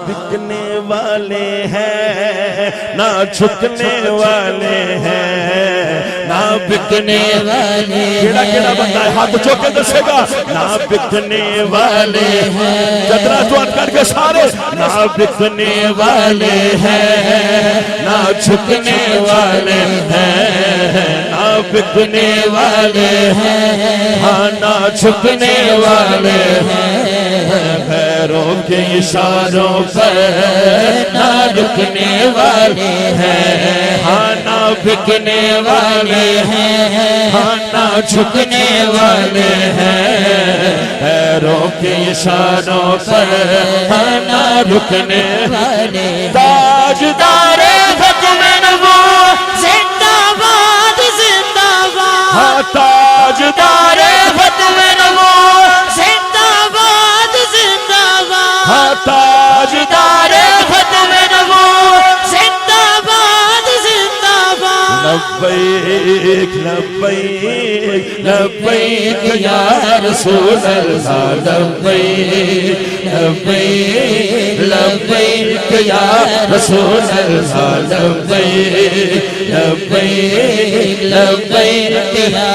بکنے والے ہیں نہ جھکنے والے ہیں نہ بکنے والے کیڑا بندہ ہے ہاتھ چوک کے دسے گا نہ بکنے والے ہیں جتنا جوان کر کے سارے نہ بکنے والے ہیں نہ جھکنے والے ہیں نہ بکنے والے ہیں ہاں نہ جھکنے والے ہیں پیروں کے اشاروں پر نہ رکنے والے ہیں ہاں نہ بکنے والے ہیں ہاں نہ جھکنے والے ہیں پیروں کے اشاروں پر ہاں نہ رکنے والے تاجدار ختم نبوت زندہ باد زندہ باد ہاں تاجدار ختم نبوت زندہ باد زندہ باد ہاں تاجدار ختم نبوت زندہ باد زندہ باد لبیک لبیک لبیک یا رسول اللہ لبیک لبیک لبیک یا رسول اللہ لبیک لبیک لبیک یا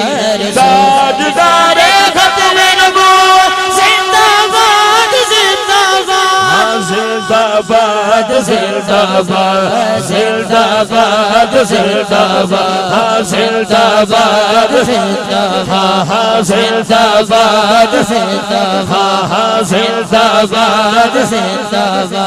تاجدار ختم نبوت زندہ باد زندہ باد زندہ باد زندہ باد زندہ باد زندہ باد زندہ باد زندہ باد زندہ باد زندہ باد زندہ باد زندہ باد